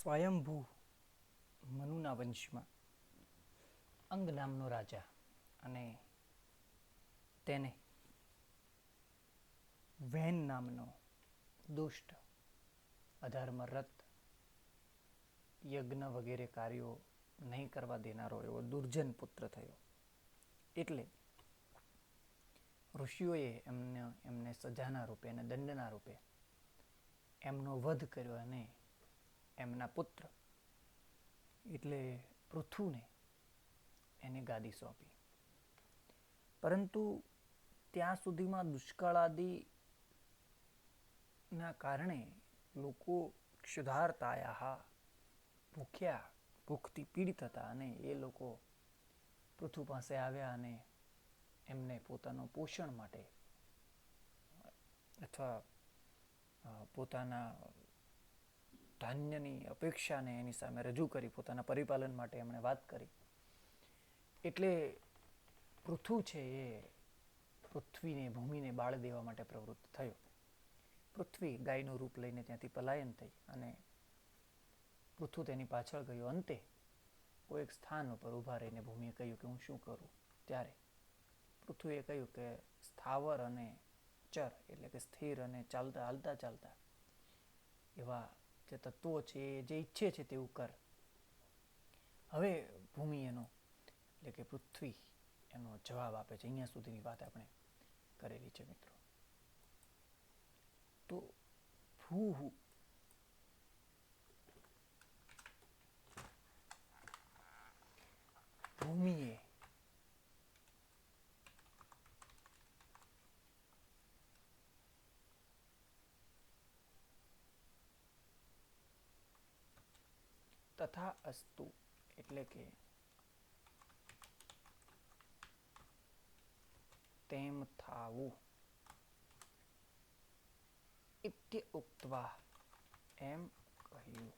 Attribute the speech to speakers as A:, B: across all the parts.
A: સ્વયંભૂ મનુના વંશમાં અંગ નામનો રાજા અને તેને વેન નામનો દુષ્ટ અધર્મરત યજ્ઞ વગેરે કાર્યો નહીં કરવા દેનારો એવો દુર્જન પુત્ર થયો. એટલે ઋષિઓએ એમને સજાના રૂપે અને દંડના રૂપે એમનો વધ કર્યો અને એમના પુત્ર એટલે પૃથુને એને ગાદી સોંપી. પરંતુ ત્યાં સુધીમાં દુષ્કાળ આદિના કારણે લોકો ક્ષુધાર્તાયા ભૂખથી પીડિત હતા અને એ લોકો પૃથુ પાસે આવ્યા અને એમને પોતાનું પોષણ માટે અથવા પોતાના ધાન્યની અપેક્ષાને એની સામે રજૂ કરી, પોતાના પરિપાલન માટે એમણે વાત કરી. એટલે પૃથુ છે એ પૃથ્વીને ભૂમિને બાળ દેવા માટે પ્રવૃત્ત થયો. પૃથ્વી ગાયનું રૂપ લઈને ત્યાંથી પલાયન થઈ અને પૃથુ તેની પાછળ ગયો. અંતે કોઈક સ્થાન ઉપર ઊભા રહીને ભૂમિએ કહ્યું કે હું શું કરું. ત્યારે પૃથ્વીએ કહ્યું કે સ્થાવર અને ચર એટલે કે સ્થિર અને હાલતા ચાલતા એવા જે તત્વો છે એ જે ઈચ્છે છે તેવું કર. હવે ભૂમિ એનો એટલે કે પૃથ્વી એનો જવાબ આપે છે. અહીંયા સુધીની વાત આપણે કરેલી છે મિત્રો. તો ભૂ ભૂમિએ તથા અસ્તુ એટલે કે તેમ થાવું ઇત્ય ઉક્ત્વા એમ કહ્યું,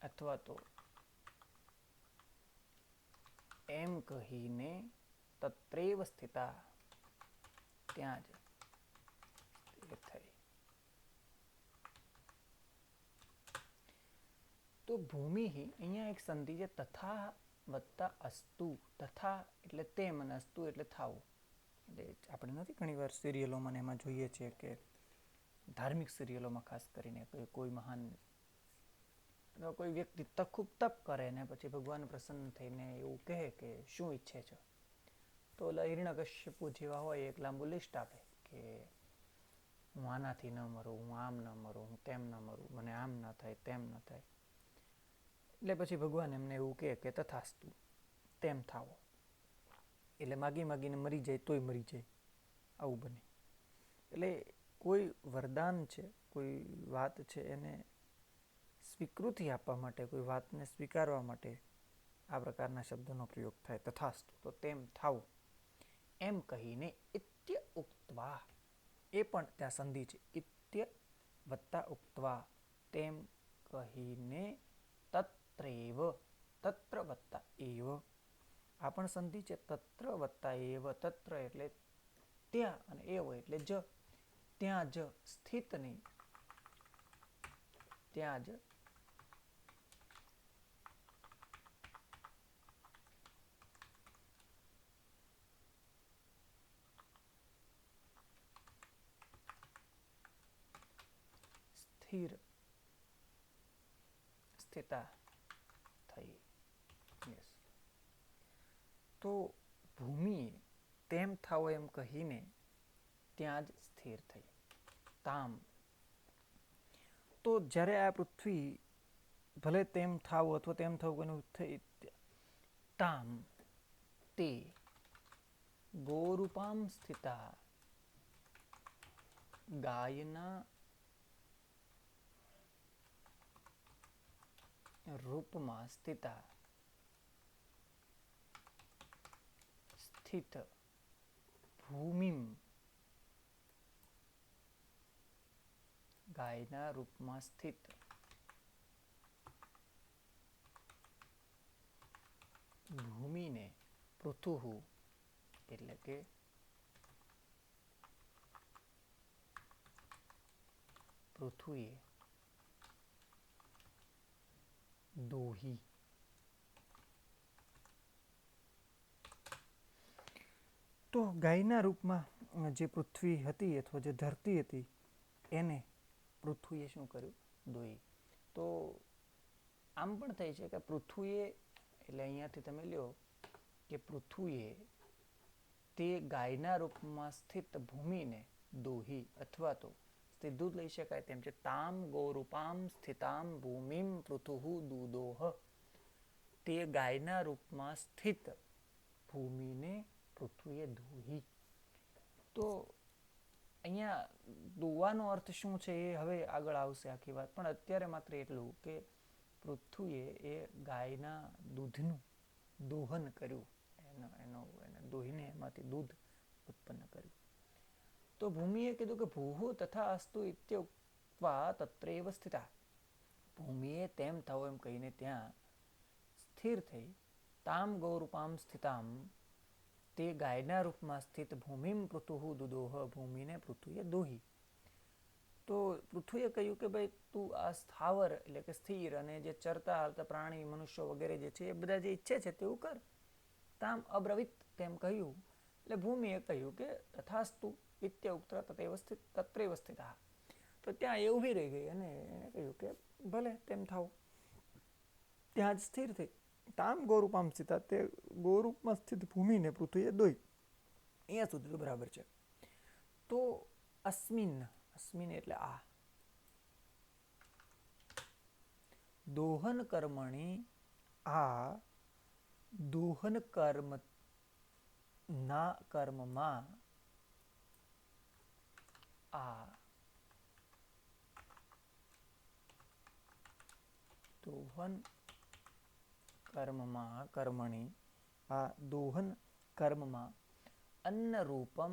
A: અથવા તો એમ કહીને તત્રેવ સ્થિતા ત્યાં જ સ્થિર થઈ. તો ભૂમિ અહીંયા એક સંધિ છે તથા વત્તા અસ્તુ. તથા એટલે તેમ અને અસ્તુ એટલે થાવું. એટલે આપણે નથી ઘણી વાર સિરિયલોમાં એમાં જોઈએ છીએ કે ધાર્મિક સિરિયલોમાં ખાસ કરીને કોઈ મહાન અથવા કોઈ વ્યક્તિ ખૂબ તપ કરે ને પછી ભગવાન પ્રસન્ન થઈને એવું કહે કે શું ઈચ્છે છે. તો હિરણ્યકશ્યપુ જેવા હોય એક લાંબુ લિસ્ટ આપે કે હું આનાથી ન મરું, હું આમ ન મરું, હું તેમ ન મરું, મને આમ ન થાય, તેમ ન થાય. એટલે પછી ભગવાન એમને એવું કહે કે તથાસ્તુ તેમ થાવો. એટલે માગીને મરી જાય તોય મરી જાય, આવું બને. એટલે કોઈ વરદાન છે, કોઈ વાત છે એને સ્વીકૃતિ આપવા માટે, કોઈ વાતને સ્વીકારવા માટે આ પ્રકારના શબ્દોનો પ્રયોગ થાય. તથાસ્તુ તો તેમ થાવું એમ કહીને ઇત્ય ઉક્ત્વા એ પણ ત્યાં સંધિ છે. ઇત્ય વત્તા ઉક્ત્વા તેમ કહીને તત્રેવ તત્ર વત્તા એવ આ પણ સંધિ છે. તત્ર વત્તા એવ તત્ર એટલે ત્યાં અને એવ એટલે જ ત્યાં જ સ્થિત નહીં, ત્યાં જ સ્થિતા થઈ. યસ. તો ભૂમિએ તેમ થાવો એમ કહીને ત્યાં જ સ્થિર થઈ. તામ તો જ્યારે આ પૃથ્વી ભલે તેમ થાવું અથવા તેમ થવું કોઈનું થઈ તામ તે ગોરૂપામ સ્થિતા ગાયના રૂપમાં સ્થિતા સ્થિત ભૂમિમ ગાયના રૂપમાં સ્થિત ભૂમિને પૃથુ એટલે કે પૃથ્વીએ દોહી. તો ગાયના રૂપમાં જે પૃથ્વી હતી અથવા જે ધરતી હતી એને પૃથ્વીએ શું કર્યું? દોહી. તો આમ પણ થાય છે કે પૃથ્વીએ એટલે અહીંયાથી તમે લ્યો કે પૃથ્વીએ તે ગાયના રૂપમાં સ્થિત ભૂમિને દોહી, અથવા તો સીધું જ લઈ શકાય તેમ છે તામ ગોરૂપામ સ્થિતામ ભૂમિમ પૃથુઃ દુદોહ. તે ગાયના રૂપમાં સ્થિત ભૂમિને પૃથ્વીએ દોહી. તો અહીંયા દોવાનો અર્થ શું છે એ હવે આગળ આવશે આખી વાત, પણ અત્યારે માત્ર એટલું કે પૃથ્વીએ એ ગાયના દૂધનું દોહન કર્યું, એને દોહીને એમાંથી દૂધ ઉત્પન્ન કર્યું. તો ભૂમિએ કીધું કે ભૂઃ તથા અસ્તુ ઇત્યુક્ત્વા તત્રૈવ સ્થિતા. ભૂમિએ તેમ થાવ એમ કહીને ત્યાં સ્થિર થઈ. તામ ગૌરૂપામ સ્થિતામ, તે ગાયના રૂપમાં સ્થિત ભૂમિમ પૃથુઃ દુદોહ, ભૂમિને પૃથ્વીએ દોહી. તો પૃથ્વીએ કહ્યું કે ભાઈ તું આ સ્થાવર એટલે કે સ્થિર અને જે ચરતા હાલતા પ્રાણી મનુષ્યો વગેરે જે છે એ બધા જે ઈચ્છે છે તેવું કર. તામ અબ્રવીત, તેમ કહ્યું. એટલે ભૂમિએ કહ્યું કે તથાસ્તુ ઇત્યુક્ત્વા તત્રૈવ સ્થિતઃ. તો ત્યાં એ ઊભી રહી ગઈ અને એને કહ્યું કે ભલે તેમ થાવ. ત્યાં જ સ્થિર થઈ. તામ ગોરૂપામ સ્થિતા, તે ગોરૂપમાં સ્થિત ભૂમિને પૃથ્વીએ દોઈ. અહીંયા સુધી તો બરાબર છે. તો અસ્મિન, અસ્મિન એટલે આ દોહન કર્મણી, આ દોહન કર્મ ના કર્મમાં, આ દોહન કર્મમાં, કર્મણી, આ દોહન કર્મમાં અન્ન રૂપમ,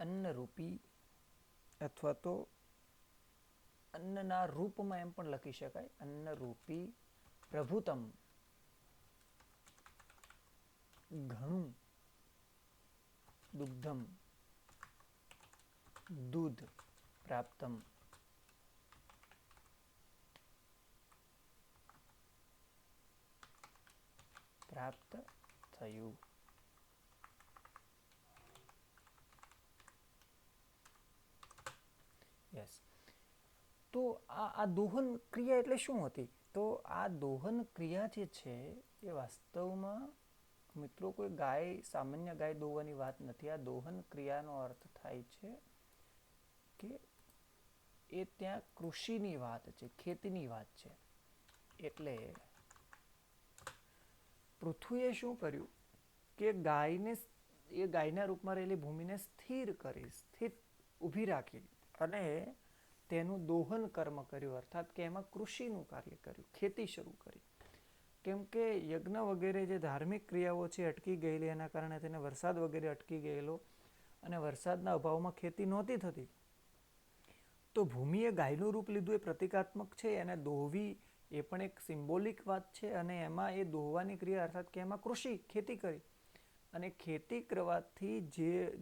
A: અન્નરૂપી, અથવા તો અન્નના રૂપમાં એમ પણ લખી શકાય, અન્નરૂપી પ્રભુતમ, ઘણું દુગ્ધમ, દૂધ પ્રાપ્તમ, પ્રાપ્ત થયું. યસ. તો આ દોહન ક્રિયા એટલે શું હતી? તો આ દોહન ક્રિયા જે છે એ વાસ્તવમાં મિત્રો કોઈ ગાય, સામાન્ય ગાય દોવાની વાત નથી. આ દોહન ક્રિયાનો અર્થ થાય છે કે એ ત્યાં કૃષિની વાત છે, ખેતીની વાત છે. એટલે પૃથ્વીએ શું કર્યું કે ગાયને, એ ગાયના રૂપમાં રહેલી ભૂમિને સ્થિર કરી, સ્થિત ઊભી રાખી અને તેનું દોહન કર્મ કર્યું, અર્થાત કે એમાં કૃષિનું કાર્ય કર્યું, ખેતી શરૂ કરી. કેમ કે યજ્ઞ વગેરે જે ધાર્મિક ક્રિયાઓ છે અટકી ગયેલી, એના કારણે તેને વરસાદ વગેરે અટકી ગયેલો અને વરસાદના અભાવમાં ખેતી નહોતી થતી. તો ભૂમિએ ગાયનું રૂપ લીધું એ પ્રતિકાત્મક છે, એને દોહવી એ પણ એક સિમ્બોલિક વાત છે. અને એમાં એ દોહવાની ક્રિયા અર્થાત કે એમાં કૃષિ, ખેતી કરી. અને ખેતી કરવાથી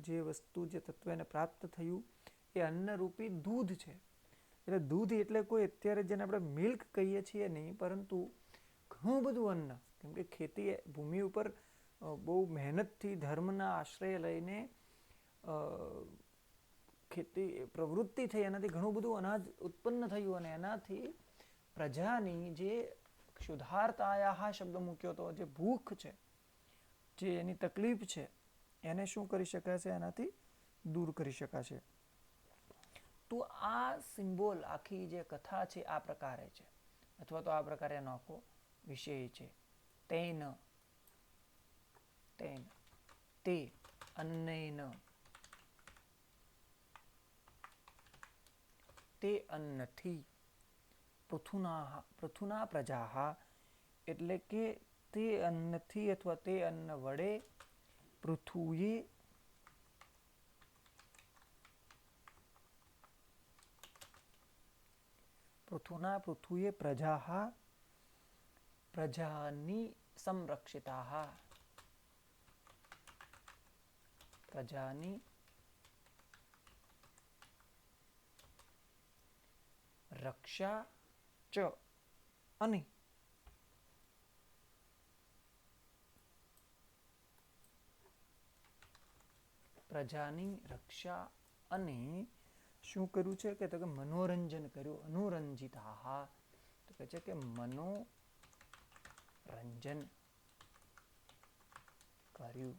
A: જે વસ્તુ, જે તત્વ એને પ્રાપ્ત થયું એ અન્નરૂપી દૂધ છે. એટલે દૂધ એટલે કોઈ અત્યારે જેને આપણે મિલ્ક કહીએ છીએ નહીં, પરંતુ ઘણું બધું અન્ન. કેમ કે ખેતી ભૂમિ ઉપર બહુ મહેનતથી, ધર્મના આશ્રય લઈને ખેતી પ્રવૃત્તિ થઈ, એનાથી ઘણું બધું અનાજ ઉત્પન્ન થયું અને એનાથી પ્રજાની જે ક્ષુધાર્તાયાહ શબ્દ મૂક્યો તો, જે ભૂખ છે, જે એની તકલીફ છે, એને શું કરી શકાશે? એનાથી દૂર કરી શકાશે. તો આ સિમ્બોલ, આખી જે કથા છે આ પ્રકારે છે, અથવા તો આ પ્રકારે એનો આખો વિષય છે. તેન, તેન, તે અન્નેન, તે અન્નથી, પૃથુના પ્રજાહ, એટલે કે તે અન્નથી અથવા તે અન્ન વડે પૃથુએ, પૃથુએ પ્રજાહ, પ્રજાની સંરક્ષિતાહ, પ્રજાની રક્ષા ચ અને પ્રજાની રક્ષા અને શું કર્યું છે કે તો કે મનોરંજન કર્યું. અનુરંજિતા તો કહે છે કે મનોરંજન કર્યું.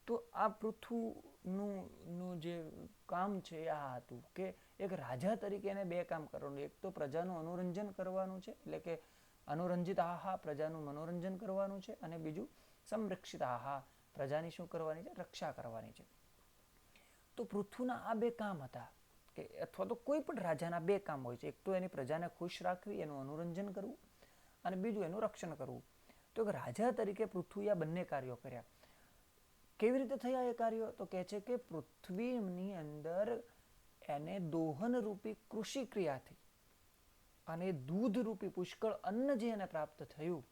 A: તો આ પૃથુનું જે કામ છે આ હતું કે એક રાજા તરીકે એને બે કામ કરવાનું. એક તો પ્રજાનું અનુરંજન કરવાનું છે, એટલે કે અનુરંજિત આહા પ્રજાનું મનોરંજન કરવાનું છે, અને બીજું સંરક્ષિત આહા પ્રજાની શું કરવાની છે? રક્ષા કરવાની છે. તો પૃથુના આ બે કામ હતા, કે અથવા તો કોઈ પણ રાજાના બે કામ હોય છે. એક તો એની પ્રજાને ખુશ રાખવી, એનું અનુરંજન કરવું, અને બીજું એનું રક્ષણ કરવું. તો એક રાજા તરીકે પૃથ્વીએ આ બંને કાર્યો કર્યા. કેવી રીતે થયા એ કાર્યો? તો કહે છે કે પૃથ્વીની અંદર એને દોહન રૂપી કૃષિ ક્રિયાથી અને દૂધ રૂપી પુષ્કળ અન્ન જે એને પ્રાપ્ત થયું,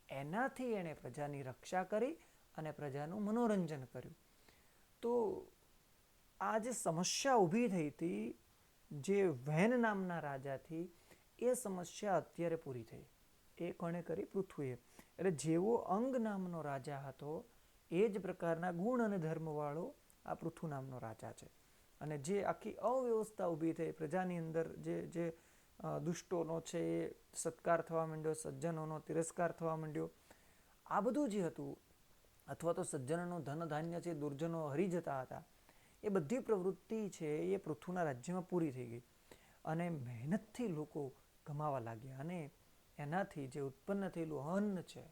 A: એનાથી એણે પ્રજાની રક્ષા કરી અને પ્રજાનું મનોરંજન કર્યું. તો આ જે સમસ્યા ઊભી થઈ હતી જે વૈન નામના રાજાથી, એ સમસ્યા અત્યારે પૂરી થઈ. એ કોણે કરી? પૃથ્વીએ. એટલે જેવો અંગ નામનો રાજા હતો એ જ પ્રકારના ગુણ અને ધર્મવાળો આ પૃથુ નામનો રાજા છે. અને જે આખી અવ્યવસ્થા ઊભી થઈ પ્રજાની અંદર, જે દુષ્ટોનો છે એ સત્કાર થવા માંડ્યો, સજ્જનોનો તિરસ્કાર થવા માંડ્યો, આ બધું જે હતું, અથવા તો સજ્જનોનું ધન ધાન્ય છે દુર્જનો હરી જતા હતા, એ બધી પ્રવૃત્તિ છે એ પૃથુના રાજ્યમાં પૂરી થઈ ગઈ. અને મહેનતથી લોકો કમાવા લાગ્યા, અને એનાથી જે ઉત્પન્ન થયેલું અન્ન છે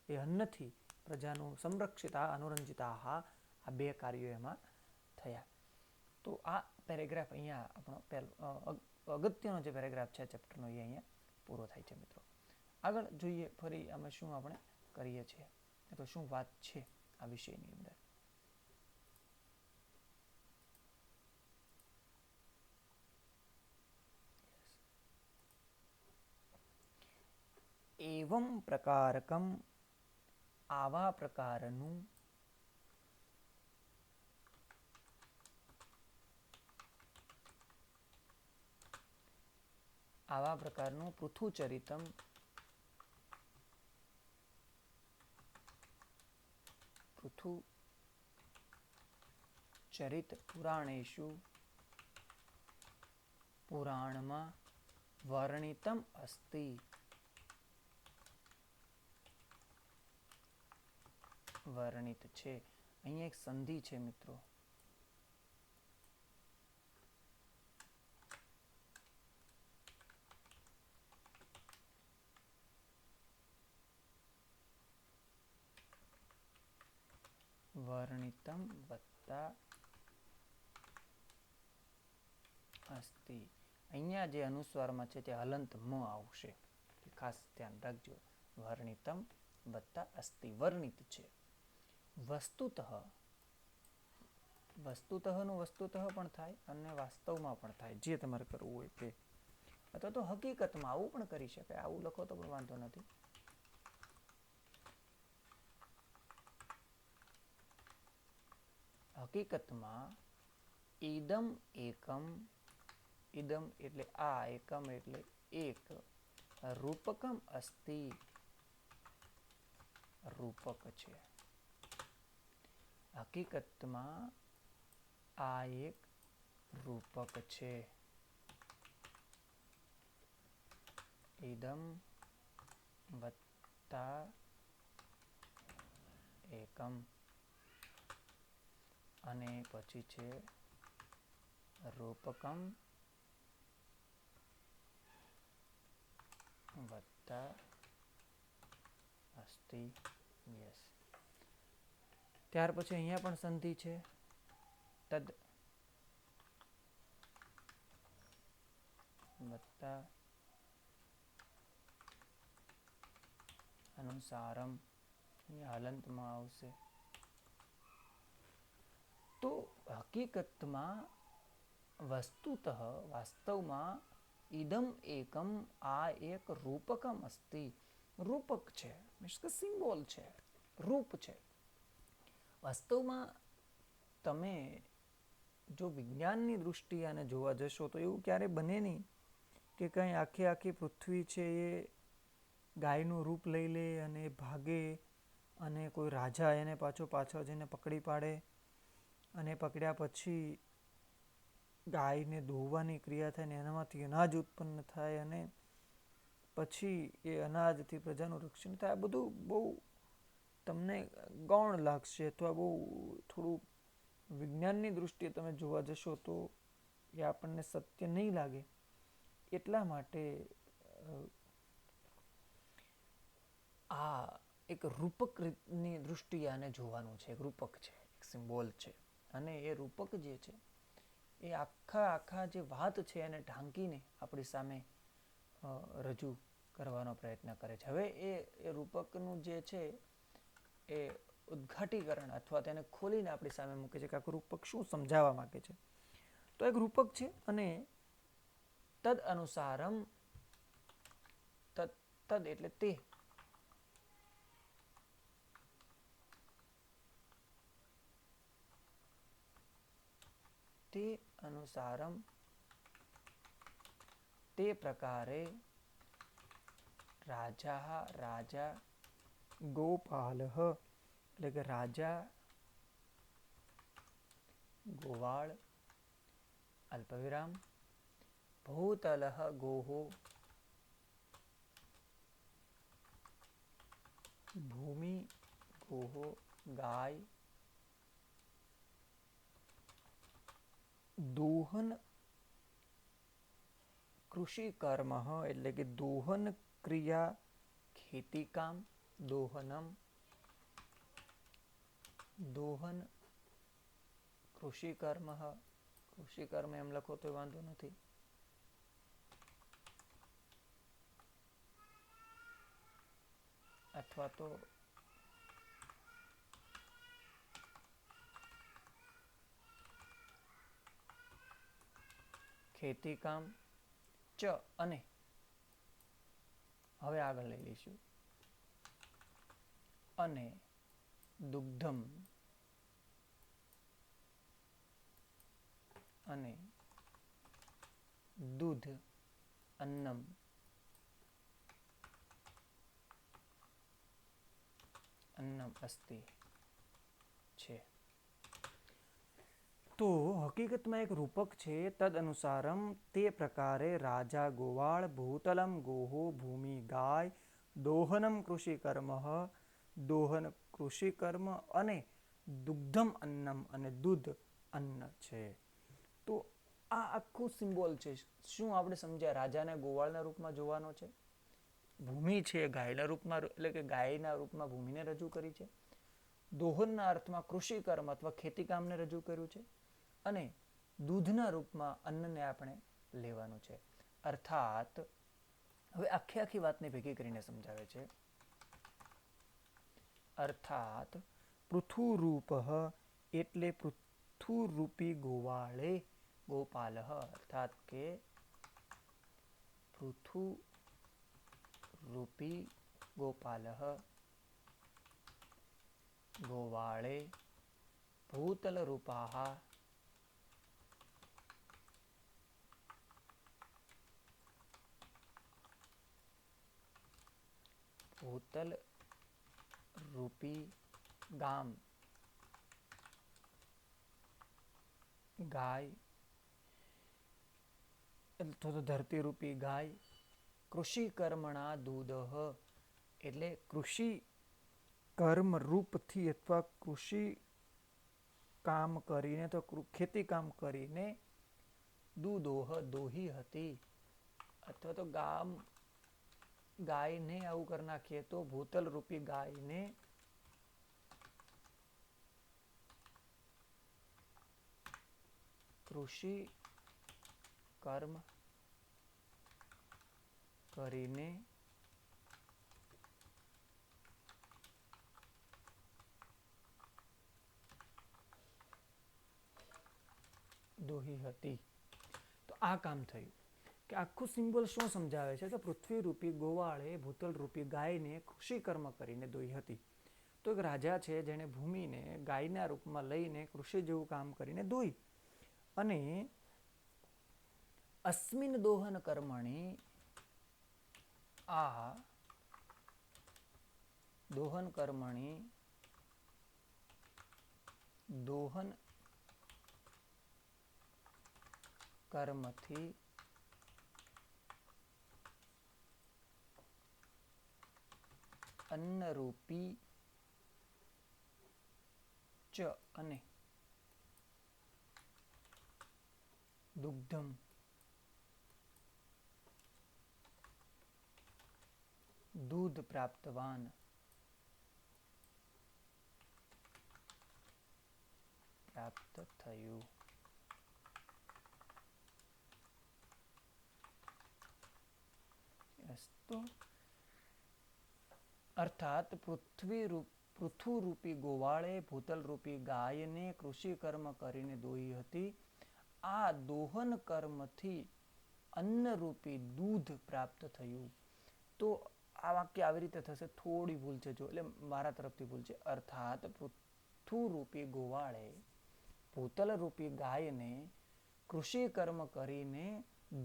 A: એ અન્નથી પ્રજાનું સંરક્ષિત અનુરંજિત આહા, આ બે કાર્યો એમાં થયા. તો આ પેરેગ્રાફ અહીંયા આપણો અગત્યનો જે પેરેગ્રાફ છે ચેપ્ટરનો, એ અહીંયા પૂરો થાય છે મિત્રો. આગળ જોઈએ ફરી આમાં શું આપણે કરીએ છીએ, તો શું વાત છે આ વિષયની અંદર. એવમ પ્રકારકમ, આવા પ્રકારનું પૃથુચરિતમ ચરિત પુરાણેષુ પુરાણમાં વર્ણિતમ અસ્તિ. વર્ણિત છે. અહીંયા એક સંધિ છે મિત્રો. વર્ણિતમ વત્તા અસ્તિ. અહીંયા જે અનુસ્વારમાં છે તે હલંત મ આવશે, ખાસ ધ્યાન રાખજો. વર્ણિતમ વત્તા અસ્તિ, વર્ણિત છે. વસ્તુતઃ, વસ્તુતઃનું વસ્તુતઃ પણ થાય અને વાસ્તવમાં પણ થાય, જે તમારે કરવું હોય તે. અથવા તો હકીકતમાં આવું પણ કરી શકાય, આવું લખો તો પણ વાંધો નથી. હકીકતમાં ઇદમ એકમ, ઇદમ એટલે આ, એકમ એટલે એક, રૂપકમ અસ્તિ, રૂપક છે. હકીકતમાં આ એક રૂપક છે. ઇદમ વત્તા એકમ, અને પછી છે રૂપકમ વત્તા અસ્તિ. યસ. ત્યાર પછી અહીંયા પણ સંધિ છે. તદ વત્તા અનુસારમ, અહીંયા હલંતમાં આવશે. તો હકીકતમાં, વસ્તુતઃ વાસ્તવમાં, ઇદમ એકમ આ એક રૂપકમ અસ્તિ, રૂપક છે, મીન્સ કે સિમ્બોલ છે, રૂપ છે. વાસ્તવમાં તમે જો વિજ્ઞાનની દૃષ્ટિએ આને જોવા જશો તો એવું ક્યારે બને નહીં કે કંઈ આખી પૃથ્વી છે એ ગાયનું રૂપ લઈ લે અને ભાગે અને કોઈ રાજા એને પાછળ જઈને પકડી પાડે અને પકડ્યા પછી ગાયને દોહવાની ક્રિયા થાય ને એનામાંથી અનાજ ઉત્પન્ન થાય અને પછી એ અનાજથી પ્રજાનું રક્ષણ થાય. આ બધું બહુ તમને ગૌણ લાગશે અથવા બહુ થોડું વિજ્ઞાનની દૃષ્ટિએ તમે જોવા જશો તો એ આપણને સત્ય નહીં લાગે. એટલા માટે આ એક રૂપકની દૃષ્ટિએ આને જોવાનું છે. એક રૂપક છે, એક સિમ્બોલ છે, અને એ રૂપક જે છે એ આખા જે વાત છે એને ઢાંકીને આપણી સામે રજૂ કરવાનો પ્રયત્ન કરે છે. હવે એ રૂપકનું જે છે એ ઉદ્ઘાટીકરણ અથવા તેને ખોલીને આપણી સામે મૂકે છે કે આખું રૂપક શું સમજાવવા માંગે છે. તો એક રૂપક છે અને તદ અનુસારમ, તદ એટલે તે અનુસારમ તે પ્રકારે રાજા ગોપાલઃ એટલે કે રાજા ગોવાળ અલ્પવિરામ ભૂતલઃ ગોહો ભૂમિ ગોહો ગાય દોહન કૃષિ કર્મ એટલે કે દોહન ક્રિયા ખેતી કામ દોહન કૃષિ કર્મ એમ લખો તો વાંધો નથી. અથવા તો ખેતી કામ ચ અને હવે આગળ લઈ લઈશું અને દુગ્ધમ અને દૂધ અન્નમ અસ્તિ છે. તો હકીકતમાં એક રૂપક છે. તદ અનુસારમ તે પ્રકારે રાજા ગોવાળ ભૂતલમ ગોહો ભૂમિ ગાય દોહનમ કૃષિ કર્મ દોહન કૃષિ કર્મ અને દુગ્ધમ અન્નમ અને દૂધ અન્ન છે. તો આ આખું સિમ્બોલ છે. શું આપણે સમજ્યા? રાજાને ગોવાળના રૂપમાં જોવાનો છે, ભૂમિ છે ગાયના રૂપમાં એટલે કે ગાયના રૂપમાં ભૂમિને રજૂ કરી છે, દોહનના અર્થમાં કૃષિ કર્મ અથવા ખેતી કામને રજૂ કર્યું છે અને દૂધના રૂપમાં અન્નને આપણે લેવાનું છે. અર્થાત હવે આખી વાતને ભેગી કરીને સમજાવે છે. અર્થાત પૃથુરૂપ એટલે પૃથુરૂપી ગોવાળે ગોપાલ અર્થાત કે પૃથુરૂપી ગોપાલ ગોવાળે ભૂતલ રૂપાહ ભૂતલ રૂપી ગામ ગાય અથવા તો ધરતી રૂપી ગાય કૃષિ કર્મણા દૂધ એટલે કૃષિ કર્મ રૂપથી અથવા કૃષિ કામ કરીને તો ખેતી કામ કરીને દૂધોહ દોહી હતી અથવા તો ગાયને આવું કરી નાખીએ તો ભૂતલ રૂપી ગાયને કૃષિ કર્મ કરીને દોહી હતી. તો આ કામ થયું કે આખું સિમ્બોલ શું સમજાવે છે? તો પૃથ્વી રૂપી ગોવાળે ભૂતલ રૂપી ગાયને કૃષિ કર્મ કરીને દોહી હતી. તો એક રાજા છે જેણે ભૂમિને ગાયના રૂપમાં લઈને કૃષિ જેવું કામ કરીને દોઈ, અને અસ્મિન દોહન કર્મણી, આ દોહન કર્મણી, દોહન કર્મથી અન્નરૂપી ચ અને દુગ્ધમ દૂધ પ્રાપ્તવાન, પ્રાપ્ત થયું. અસ્તુ. અર્થાત પૃથુરૂપી ગોવાળે ભૂતલરૂપી ગાયને કૃષિ કર્મ કરીને દોઈ હતી. આ દોહન કર્મથી અન્નરૂપી દૂધ પ્રાપ્ત થયું. તો આ વાક્ય આવી રીતે થશે, થોડી ભૂલ છે જો, એટલે મારા તરફથી ભૂલ છે. અર્થાત પૃથુરૂપી ગોવાળે ભૂતલરૂપી ગાયને કૃષિ કર્મ કરીને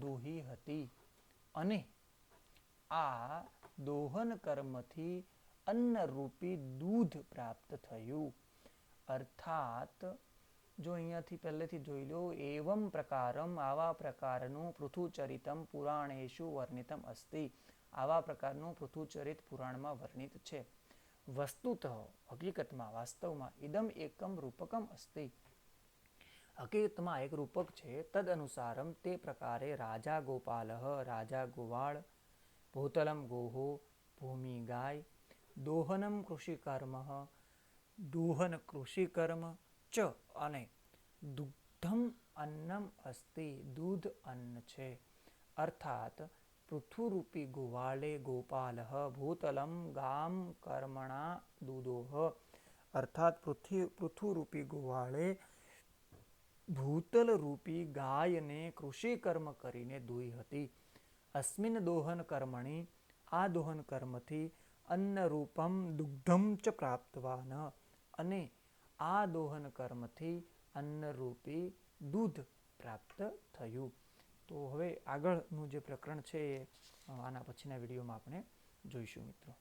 A: દોહી હતી, અને આ દોહન કર્મથી અન્નરૂપી દૂધ પ્રાપ્ત થયું. અર્થાત જો અહીંયાથી પહેલેથી જોઈ લો, એવમ પ્રકારમ, આવા પ્રકારનું પૃથુચરિતમ પુરાણેશુ વર્ણિતમ અસ્તિ, આવા પ્રકારનું પૃથુચરિત પુરાણમાં વર્ણિત છે. વસ્તુતઃ, હકીકતમાં, વાસ્તવમાં, ઇદમ એકમ રૂપકમ અસ્તિ, હકીકતમાં એક રૂપક છે. તદ અનુસારમ, તે પ્રકારે રાજા ગોપાલ, રાજા ગોવાળ, ભૂતલમ ગોહો, ભૂમિ ગાય, દોહનમ કૃષિકર્મ, દોહન કૃષિકર્મ, ચ અને દુગ્ધમ અન્નમ અસ્તિ, દૂધ અન્ન છે. અર્થાત પૃથુરૂપી ગોવાલે ગોપાલ ભૂતલમ ગામ કર્મણા દૂધોહ, અર્થાત પૃથુરૂપી ગોવાળે ભૂતલરૂપી ગાયને કૃષિ કર્મ કરીને દોઈ હતી. અસ્મિન દોહન કર્મણી, આ દોહન કર્મથી અન્નરૂપમ દુગ્ધમ ચ પ્રાપ્તવાન, અને આ દોહન કર્મથી અન્નરૂપી દૂધ પ્રાપ્ત થયું. તો હવે આગળનું જે પ્રકરણ છે એ આના પછીના વિડીયોમાં આપણે જોઈશું મિત્રો.